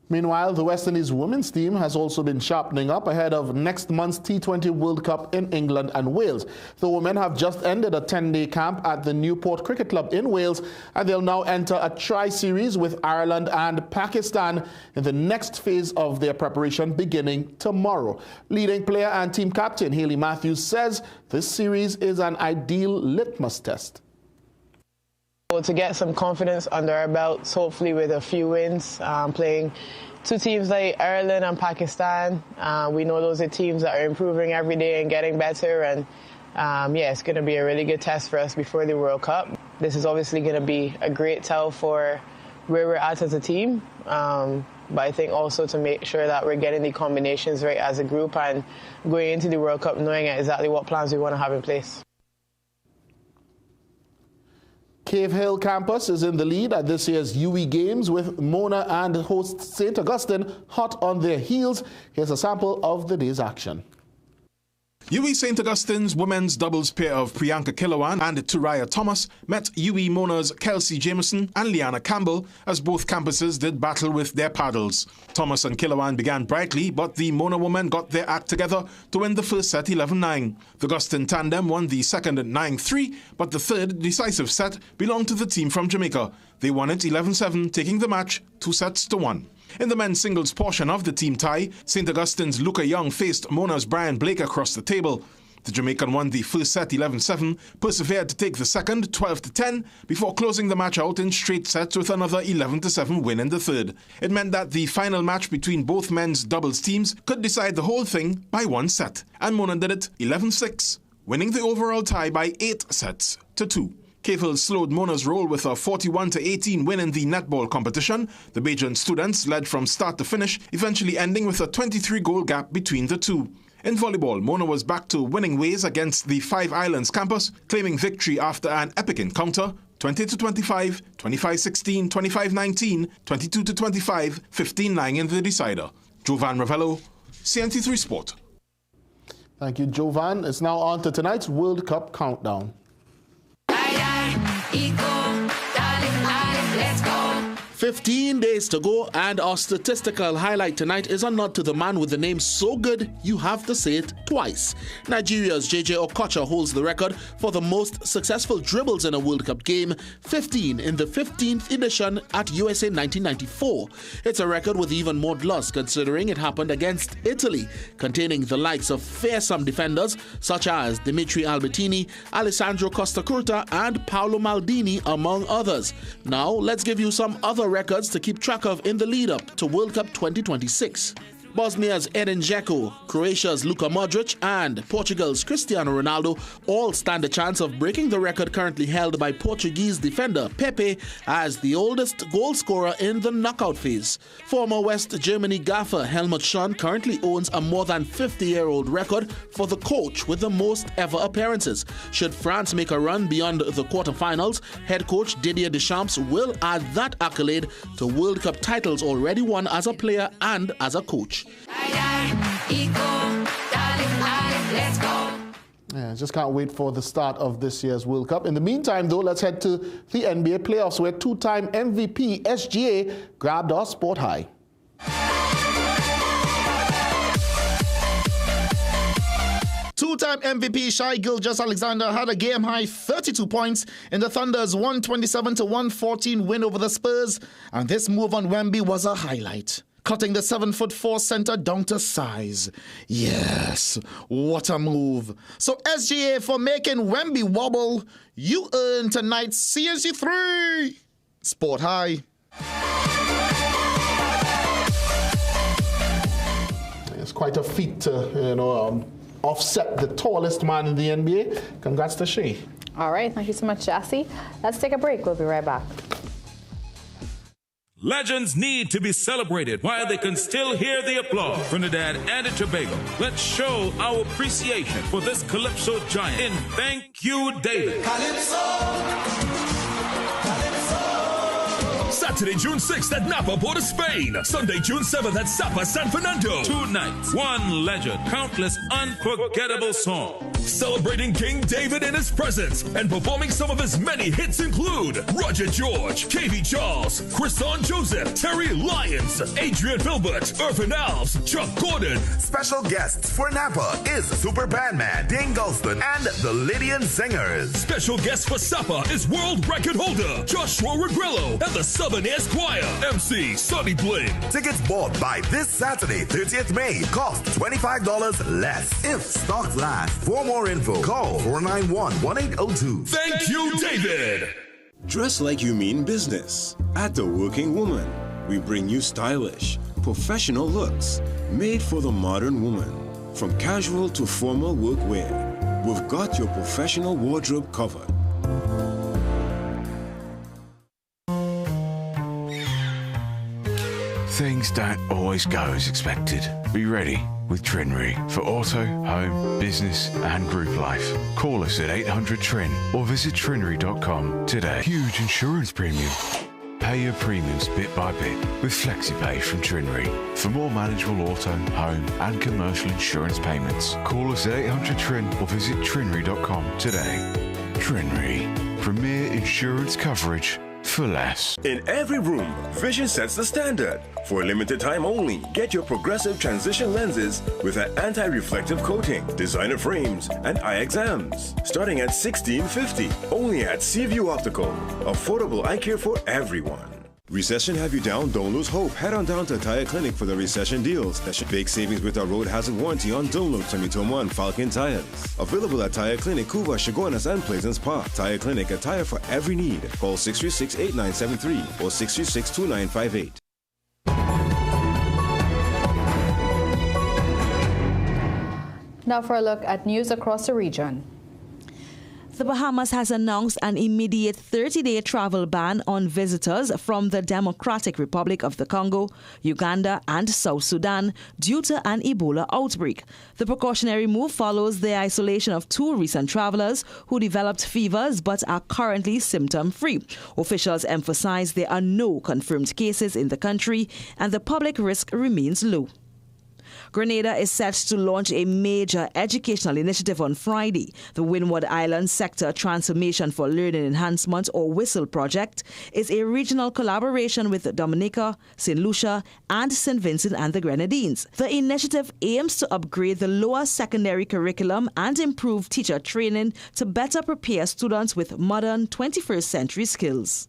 Speaker 14: Meanwhile, the West Indies women's team has also been sharpening up ahead of next month's T20 World Cup in England and Wales. The women have just ended a 10-day camp at the Newport Cricket Club in Wales, and they'll now enter a tri-series with Ireland and Pakistan in the next phase of their preparation beginning tomorrow. Leading player and team captain Hayley Matthews says this series is an ideal litmus test.
Speaker 8: To get some confidence under our belts, hopefully with a few wins, playing two teams like Ireland and Pakistan. We know those are teams that are improving every day and getting better, and it's going to be a really good test for us before the World Cup. This is obviously going to be a great tell for where we're at as a team, but I think also to make sure that we're getting the combinations right as a group and going into the World Cup knowing exactly what plans we want to have in place.
Speaker 14: Cave Hill campus is in the lead at this year's UE Games with Mona and host St. Augustine hot on their heels. Here's a sample of the day's action.
Speaker 6: UE St. Augustine's women's doubles pair of Priyanka Kilawan and Turaya Thomas met UE Mona's Kelsey Jameson and Liana Campbell as both campuses did battle with their paddles. Thomas and Kilawan began brightly, but the Mona women got their act together to win the first set 11-9. The Augustine tandem won the second 9-3, but the third decisive set belonged to the team from Jamaica. They won it 11-7, taking the match 2-1. In the men's singles portion of the team tie, St. Augustine's Luca Young faced Mona's Brian Blake across the table. The Jamaican won the first set 11-7, persevered to take the second 12-10, before closing the match out in straight sets with another 11-7 win in the third. It meant that the final match between both men's doubles teams could decide the whole thing by one set, and Mona did it 11-6, winning the overall tie by 8 sets to 2. Cave slowed Mona's roll with a 41-18 win in the netball competition. The Bajan students led from start to finish, eventually ending with a 23-goal gap between the two. In volleyball, Mona was back to winning ways against the Five Islands campus, claiming victory after an epic encounter, 20-25, 25-16, 25-19, 22-25, 15-9 in the decider. Jovan Ravello, CNC3 Sport.
Speaker 14: Thank you, Jovan. It's now on to tonight's World Cup countdown. 15 days to go, and our statistical highlight tonight is a nod to the man with the name so good you have to say it twice. Nigeria's JJ Okocha holds the record for the most successful dribbles in a World Cup game, 15 in the 15th edition at USA 1994. It's a record with even more loss considering it happened against Italy, containing the likes of fearsome defenders such as Dimitri Albertini, Alessandro Costacurta and Paolo Maldini, among others. Now let's give you some other records to keep track of in the lead-up to World Cup 2026. Bosnia's Edin Dzeko, Croatia's Luka Modric and Portugal's Cristiano Ronaldo all stand a chance of breaking the record currently held by Portuguese defender Pepe as the oldest goal scorer in the knockout phase. Former West Germany gaffer Helmut Schön currently owns a more than 50-year-old record for the coach with the most ever appearances. Should France make a run beyond the quarterfinals, head coach Didier Deschamps will add that accolade to World Cup titles already won as a player and as a coach. Yeah, just can't wait for the start of this year's World Cup. In the meantime, though, let's head to the NBA playoffs where two-time MVP SGA grabbed our sport high. Two-time MVP Shai Gilgeous-Alexander had a game-high 32 points in the Thunder's 127-114 win over the Spurs, and this move on Wemby was a highlight, cutting the 7'4" center down to size. Yes, what a move. So SGA, for making Wemby wobble, you earn tonight's CNC3 Sport High. It's quite a feat to, offset the tallest man in the NBA. Congrats to Shai.
Speaker 1: All right, thank you so much, Jassy. Let's take a break. We'll be right back.
Speaker 9: Legends need to be celebrated while they can still hear the applause. Trinidad and Tobago, let's show our appreciation for this Calypso giant in Thank You, David. Calypso.
Speaker 10: Saturday, June 6th at Napa, Port of Spain. Sunday, June 7th at Sapa, San Fernando.
Speaker 9: 2 nights, 1 legend, countless unforgettable songs.
Speaker 10: Celebrating King David in his presence and performing some of his many hits include Roger George, KV Charles, Kriston Joseph, Terry Lyons, Adrian Filbert, Irvin Alves, Chuck Gordon.
Speaker 18: Special guests for Napa is Super Bandman, Dane Gulston, and the Lydian Singers.
Speaker 10: Special guest for Sapa is world record holder Joshua Regrillo and the Southern Air Choir. MC Sonny Bling.
Speaker 18: Tickets bought by this Saturday, 30th May, cost $25 less. If stocks last. For more info, call 491-1802.
Speaker 10: Thank you, David.
Speaker 24: Dress like you mean business. At The Working Woman, we bring you stylish, professional looks made for the modern woman. From casual to formal workwear, we've got your professional wardrobe covered.
Speaker 11: Things don't always go as expected. Be ready with Trinry for auto, home, business and group life. Call us at 800-TRIN or visit trinry.com today. Huge insurance premium. Pay your premiums bit by bit with FlexiPay from Trinry. For more manageable auto, home and commercial insurance payments, call us at 800-TRIN or visit trinry.com today. Trinry, premier insurance coverage for less.
Speaker 24: In every room, Vision sets the standard. For a limited time only, get your progressive transition lenses with an anti-reflective coating, designer frames, and eye exams. Starting at $16.50, only at Seaview Optical. Affordable eye care for everyone.
Speaker 3: Recession have you down? Don't lose hope. Head on down to Tire Clinic for the recession deals. That should big savings with our road hazard warranty on Dunlop, Sumitomo, and Falcon tires. Available at Tire Clinic, Cuba, Chaguanas, and Pleasance Park. Tire Clinic, a tire for every need. Call 636-8973 or 636-2958.
Speaker 1: Now for a look at news across the region.
Speaker 12: The Bahamas has announced an immediate 30-day travel ban on visitors from the Democratic Republic of the Congo, Uganda, and South Sudan due to an Ebola outbreak. The precautionary move follows the isolation of 2 recent travelers who developed fevers but are currently symptom-free. Officials emphasize there are no confirmed cases in the country and the public risk remains low. Grenada is set to launch a major educational initiative on Friday. The Windward Island Sector Transformation for Learning Enhancement, or WHISTLE project, is a regional collaboration with Dominica, St. Lucia, and St. Vincent and the Grenadines. The initiative aims to upgrade the lower secondary curriculum and improve teacher training to better prepare students with modern 21st century skills.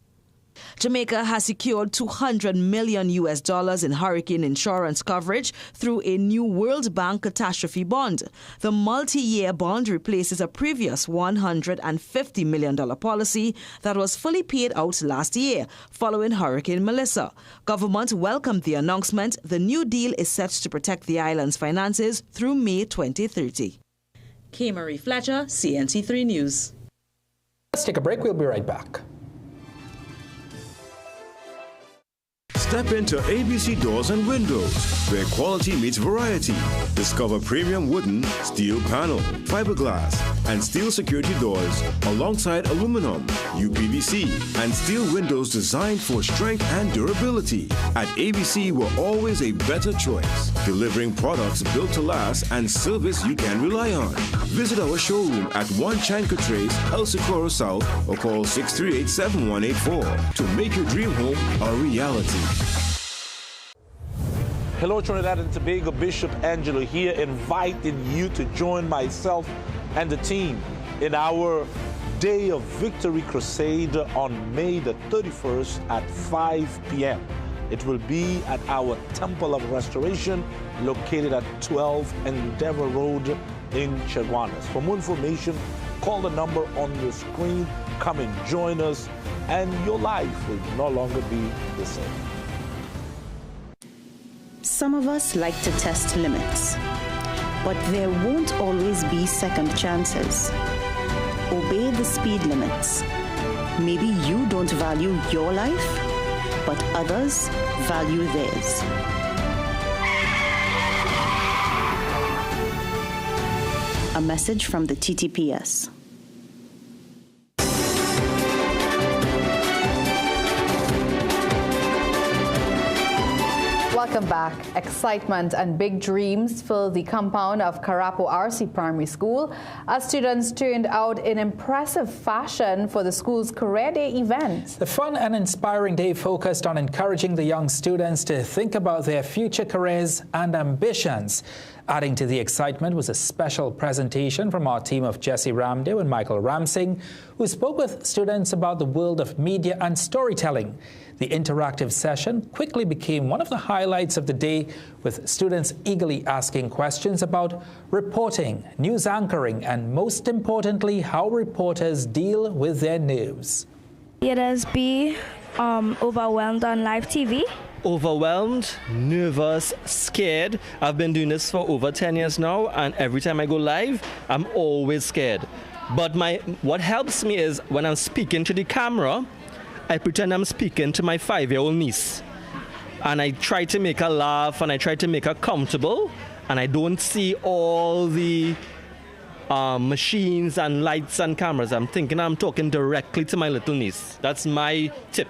Speaker 12: Jamaica has secured $200 million in hurricane insurance coverage through a new World Bank catastrophe bond. The multi-year bond replaces a previous $150 million policy that was fully paid out last year following Hurricane Melissa. Government welcomed the announcement. The new deal is set to protect the island's finances through May 2030. K. Marie Fletcher, CNC3 News.
Speaker 13: Let's take a break. We'll be right back.
Speaker 3: Step into ABC Doors and Windows, where quality meets variety. Discover premium wooden, steel panel, fiberglass, and steel security doors alongside aluminum, UPVC, and steel windows designed for strength and durability. At ABC, we're always a better choice, delivering products built to last and service you can rely on. Visit our showroom at 1 Chanka Trace, El Socorro South, or call 638-7184 to make your dream home a reality.
Speaker 23: Hello, Trinidad and Tobago. Bishop Angelo here, inviting you to join myself and the team in our Day of Victory Crusade on May the 31st at 5 p.m. It will be at our Temple of Restoration located at 12 Endeavor Road in Chaguanas. For more information, call the number on your screen. Come and join us, and your life will no longer be the same.
Speaker 25: Some of us like to test limits, but there won't always be second chances. Obey the speed limits. Maybe you don't value your life, but others value theirs. A message from the TTPS.
Speaker 1: Welcome back. Excitement and big dreams fill the compound of Carapo RC Primary School as students turned out in impressive fashion for the school's Career Day event.
Speaker 13: The fun and inspiring day focused on encouraging the young students to think about their future careers and ambitions. Adding to the excitement was a special presentation from our team of Jesse Ramdew and Michael Ramsing, who spoke with students about the world of media and storytelling. The interactive session quickly became one of the highlights of the day, with students eagerly asking questions about reporting, news anchoring, and most importantly, how reporters deal with their news.
Speaker 26: It has been overwhelmed on live TV.
Speaker 27: Overwhelmed, nervous, scared. I've been doing this for over 10 years now, and every time I go live, I'm always scared. But what helps me is when I'm speaking to the camera, I pretend I'm speaking to my 5-year-old niece. And I try to make her laugh, and I try to make her comfortable, and I don't see all the machines and lights and cameras. I'm thinking I'm talking directly to my little niece. That's my tip.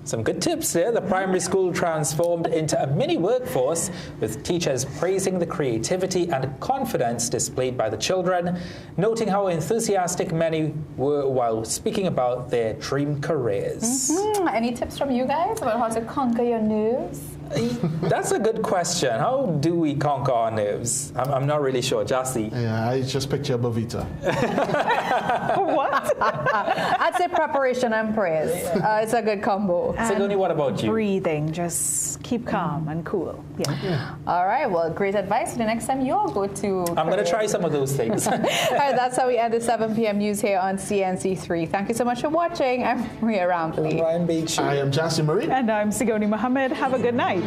Speaker 13: Some good tips there. The primary school transformed into a mini workforce, with teachers praising the creativity and confidence displayed by the children, noting how enthusiastic many were while speaking about their dream careers.
Speaker 1: Any tips from you guys about how to conquer your nerves?
Speaker 13: That's a good question. How do we conquer our nerves? I'm not really sure. Jassy?
Speaker 14: Yeah, I just picture Bavita.
Speaker 1: What? I'd say preparation and praise. It's a good combo.
Speaker 13: Sigourney, what about you?
Speaker 2: Breathing. Just keep calm and cool. Yeah.
Speaker 1: All right. Well, great advice. The next time you all go to...
Speaker 13: I'm going to try some of those things.
Speaker 1: All right. That's how we end the 7 p.m. news here on CNC3. Thank you so much for watching. I'm Maria Rampley.
Speaker 13: I'm Ryan Beach.
Speaker 14: I am Jassy Marie.
Speaker 2: And I'm Sigourney Mohammed. Have a good night.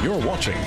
Speaker 5: You're watching